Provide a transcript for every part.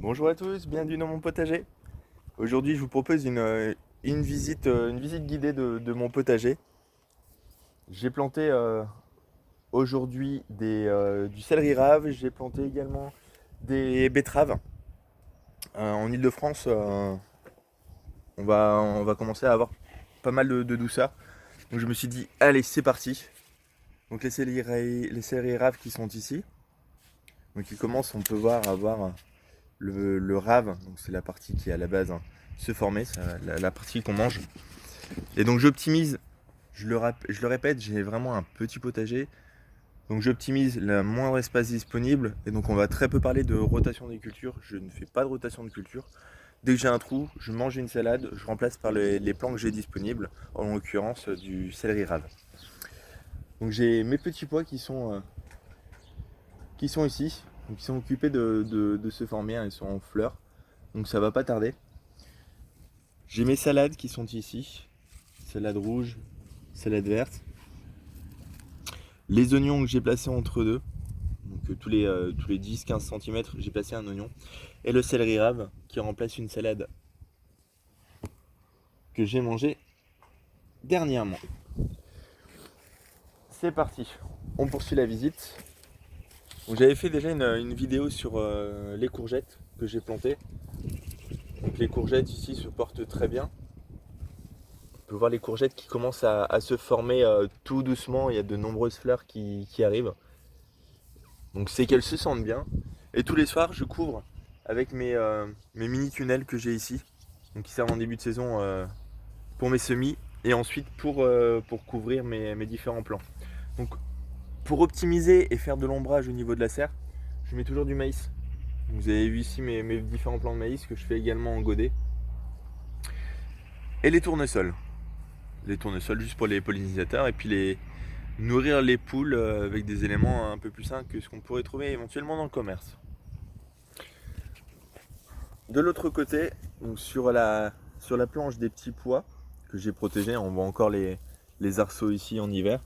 Bonjour à tous, bienvenue dans mon potager. Aujourd'hui, je vous propose une visite guidée de mon potager. J'ai planté aujourd'hui du céleri rave, j'ai planté également des betteraves. En Ile-de-France, on va commencer à avoir pas mal de douceur. Donc je me suis dit, allez, c'est parti. Donc les céleri raves qui sont ici. Donc ils commencent, on peut voir, à avoir le rave, donc c'est la partie qui à la base se former, c'est la partie qu'on mange. Et donc j'optimise, je le répète, j'ai vraiment un petit potager. Donc j'optimise le moindre espace disponible. Et donc on va très peu parler de rotation des cultures. Je ne fais pas de rotation de culture. Dès que j'ai un trou, je mange une salade, je remplace par les plants que j'ai disponibles, en l'occurrence du céleri rave. Donc j'ai mes petits pois qui sont ici, donc qui sont occupés de se former, hein, ils sont en fleurs. Donc ça va pas tarder. J'ai mes salades qui sont ici. Salade rouge, salade verte. Les oignons que j'ai placés entre deux. Donc tous les 10-15 cm, j'ai placé un oignon. Et le céleri rave qui remplace une salade que j'ai mangée dernièrement. C'est parti. On poursuit la visite. Donc, j'avais fait déjà une vidéo sur les courgettes que j'ai plantées. Donc les courgettes ici se portent très bien. On peut voir les courgettes qui commencent à se former tout doucement. Il y a de nombreuses fleurs qui arrivent. Donc c'est qu'elles se sentent bien. Et tous les soirs, je couvre avec mes mini tunnels que j'ai ici. Donc qui servent en début de saison pour mes semis. Et ensuite pour couvrir mes différents plants. Donc pour optimiser et faire de l'ombrage au niveau de la serre, je mets toujours du maïs. Vous avez vu ici mes différents plants de maïs que je fais également en godet. Et les tournesols. Les tournesols juste pour les pollinisateurs. Et puis nourrir les poules avec des éléments un peu plus sains que ce qu'on pourrait trouver éventuellement dans le commerce. De l'autre côté, donc sur la planche des petits pois que j'ai protégés, on voit encore les arceaux ici en hiver.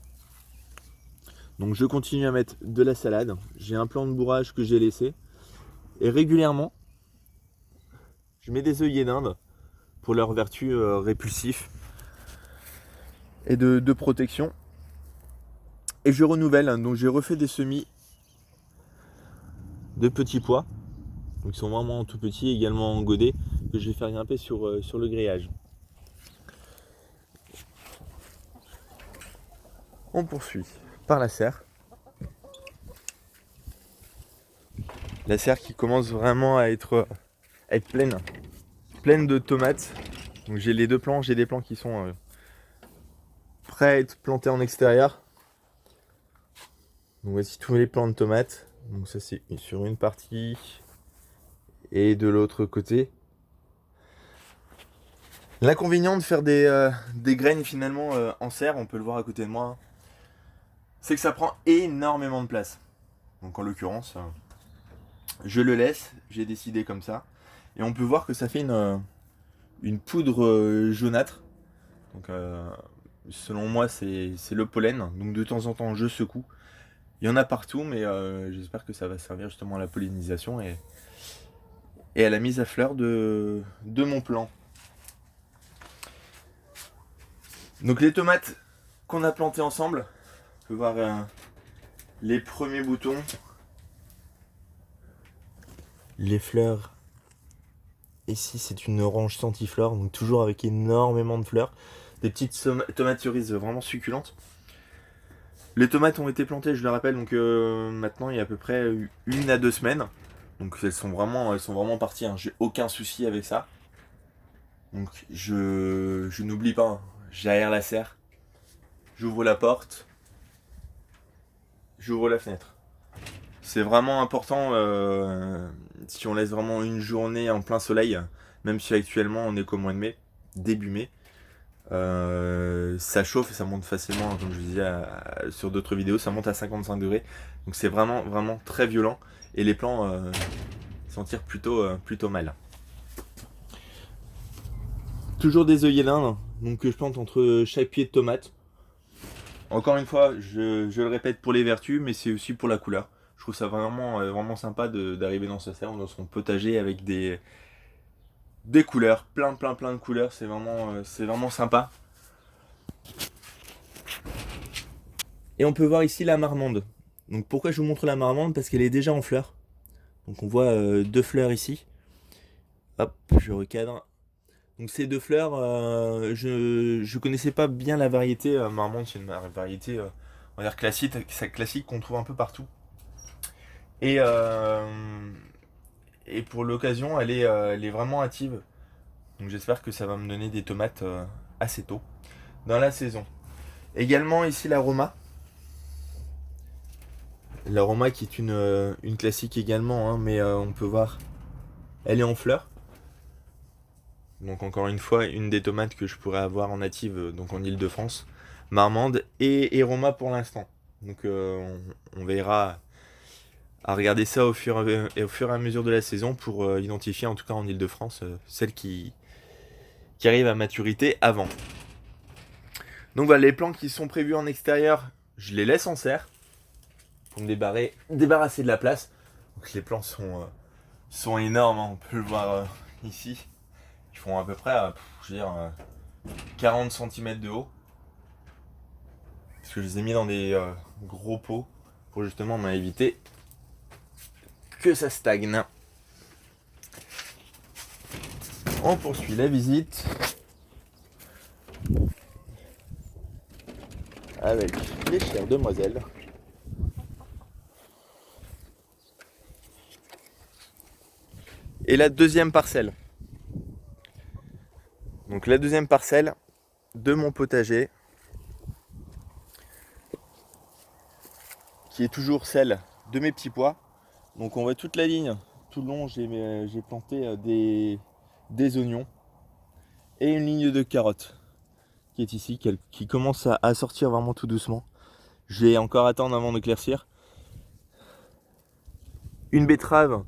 Donc je continue à mettre de la salade. J'ai un plan de bourrage que j'ai laissé. Et régulièrement, je mets des œillets d'Inde pour leur vertu répulsif et de protection. Et je renouvelle, donc j'ai refait des semis de petits pois. Donc ils sont vraiment tout petits, également en godet, que je vais faire grimper sur le grillage. On poursuit par la serre. La serre qui commence vraiment à être pleine de tomates. Donc j'ai les deux plants, j'ai des plants qui sont prêts à être plantés en extérieur. Donc voici tous les plants de tomates. Donc ça c'est sur une partie et de l'autre côté. L'inconvénient de faire des graines finalement en serre, on peut le voir à côté de moi, c'est que ça prend énormément de place. Donc en l'occurrence, je le laisse, j'ai décidé comme ça. Et on peut voir que ça fait une poudre jaunâtre. Donc selon moi c'est le pollen. Donc de temps en temps je secoue. Il y en a partout, mais j'espère que ça va servir justement à la pollinisation et à la mise à fleur de mon plant. Donc les tomates qu'on a plantées ensemble, on peut voir les premiers boutons, les fleurs. Ici c'est une orange centiflore, donc toujours avec énormément de fleurs. Des petites tomates cerises vraiment succulentes. Les tomates ont été plantées, je le rappelle, donc maintenant il y a à peu près 1 à 2 semaines. Donc elles sont vraiment parties, hein. J'ai aucun souci avec ça. Donc je n'oublie pas, hein. J'aère la serre, j'ouvre la porte, j'ouvre la fenêtre. C'est vraiment important si on laisse vraiment une journée en plein soleil, même si actuellement on est qu'au mois de mai, début mai. Ça chauffe et ça monte facilement, comme je disais sur d'autres vidéos, ça monte à 55 degrés. Donc c'est vraiment très violent et les plants s'en tirent plutôt mal. Toujours des œillets d'Inde, donc que je plante entre chaque pied de tomate. Encore une fois, je le répète pour les vertus, mais c'est aussi pour la couleur. Je trouve ça vraiment sympa d'arriver dans sa serre, dans son potager avec des couleurs, plein de couleurs, c'est vraiment sympa. Et on peut voir ici la marmande. Donc pourquoi je vous montre la marmande? Parce qu'elle est déjà en fleurs. Donc on voit 2 fleurs ici. Hop, je recadre. Donc ces 2 fleurs, je connaissais pas bien la variété marmande, c'est une variété on va dire classique qu'on trouve un peu partout. Et, euh, et pour l'occasion, elle est vraiment hâtive. Donc j'espère que ça va me donner des tomates assez tôt dans la saison. Également ici l'aroma. L'aroma qui est une classique également, hein, mais on peut voir, elle est en fleurs. Donc encore une fois, une des tomates que je pourrais avoir en native, donc en Île-de-France. Marmande et Roma pour l'instant. Donc on verra à regarder ça au fur et à mesure de la saison pour identifier en tout cas en Île-de-France celles qui arrivent à maturité avant. Donc voilà, les plants qui sont prévus en extérieur, je les laisse en serre pour me débarrasser de la place. Donc les plants sont énormes, hein, on peut le voir ici. Ils font à peu près, je veux dire, 40 cm de haut. Parce que je les ai mis dans des gros pots pour justement éviter que ça stagne. On poursuit la visite avec les chères demoiselles. Et la deuxième parcelle. Donc la deuxième parcelle de mon potager, qui est toujours celle de mes petits pois. Donc on voit toute la ligne, tout le long j'ai planté des oignons et une ligne de carottes qui est ici, qui commence à sortir vraiment tout doucement. Je vais encore attendre avant d'éclaircir. Une betterave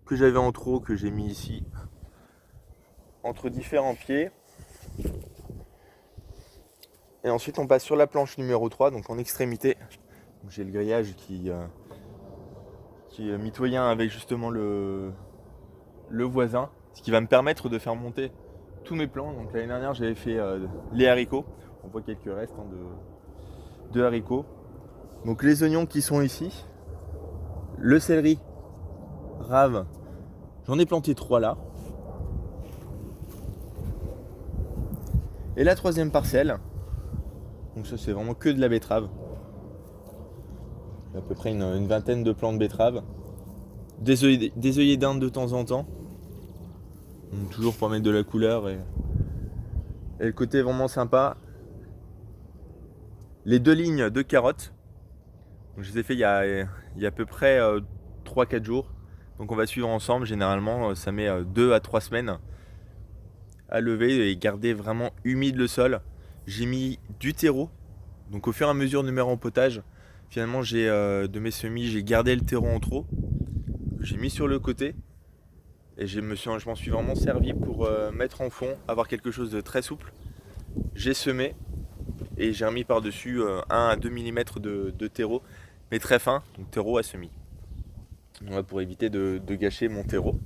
que j'avais en trop, que j'ai mis ici, entre différents pieds. Et ensuite on passe sur la planche numéro 3, donc en extrémité. J'ai le grillage qui est mitoyen avec justement le voisin, ce qui va me permettre de faire monter tous mes plants. Donc l'année dernière j'avais fait les haricots, on voit quelques restes de haricots. Donc les oignons qui sont ici, le céleri rave, j'en ai planté 3 là. Et la troisième parcelle, donc ça c'est vraiment que de la betterave. J'ai à peu près une vingtaine de plants de betterave. Des œillets d'Inde de temps en temps. Donc, toujours pour mettre de la couleur et le côté vraiment sympa. Les 2 lignes de carottes. Donc, je les ai fait il y a à peu près 3-4 jours. Donc on va suivre ensemble. Généralement ça met 2 à 3 semaines à lever et garder vraiment humide le sol. J'ai mis du terreau. Donc au fur et à mesure de mes rempotages, finalement de mes semis, j'ai gardé le terreau en trop. J'ai mis sur le côté. Et je m'en suis vraiment servi pour mettre en fond, avoir quelque chose de très souple. J'ai semé et j'ai remis par-dessus 1 à 2 mm de terreau, mais très fin, donc terreau à semis. Voilà, pour éviter de gâcher mon terreau.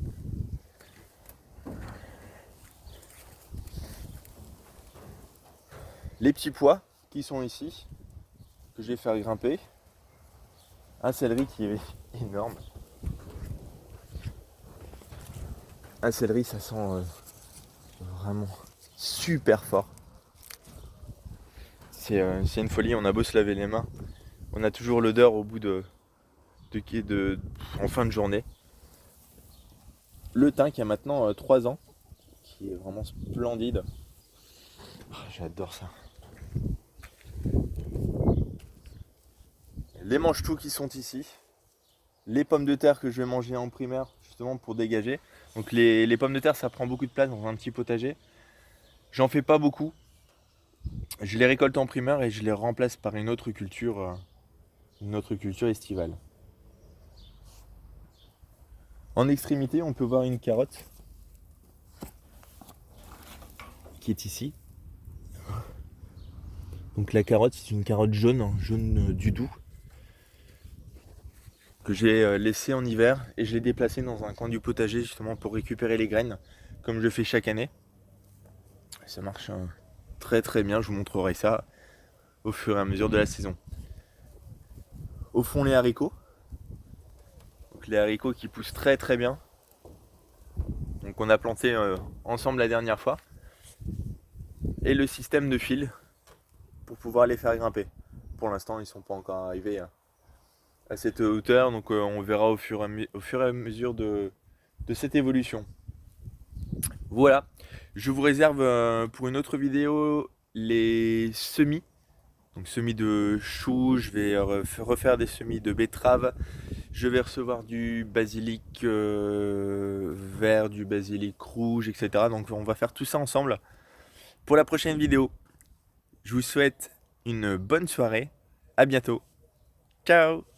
Les petits pois qui sont ici, que je vais faire grimper. Un céleri qui est énorme. Un céleri, ça sent vraiment super fort. C'est une folie, on a beau se laver les mains, on a toujours l'odeur au bout en fin de journée. Le thym qui a maintenant 3 ans, qui est vraiment splendide. Oh, j'adore ça. Les mange-tout qui sont ici. Les pommes de terre que je vais manger en primaire, justement pour dégager. Donc les pommes de terre, ça prend beaucoup de place dans un petit potager. J'en fais pas beaucoup. Je les récolte en primaire et je les remplace par une autre culture estivale. En extrémité, on peut voir une carotte qui est ici. Donc la carotte, c'est une carotte jaune, jaune du Doubs. que j'ai laissé en hiver et je l'ai déplacé dans un coin du potager justement pour récupérer les graines comme je fais chaque année. Ça marche très très bien, je vous montrerai ça au fur et à mesure de la saison. Au fond les haricots, donc les haricots qui poussent très très bien, donc on a planté ensemble la dernière fois, et le système de fil pour pouvoir les faire grimper. Pour l'instant ils ne sont pas encore arrivés à cette hauteur, donc on verra au fur et à mesure de cette évolution. Voilà, je vous réserve pour une autre vidéo les semis. Donc semis de choux, je vais refaire des semis de betterave. Je vais recevoir du basilic vert, du basilic rouge, etc. Donc on va faire tout ça ensemble pour la prochaine vidéo. Je vous souhaite une bonne soirée. À bientôt. Ciao!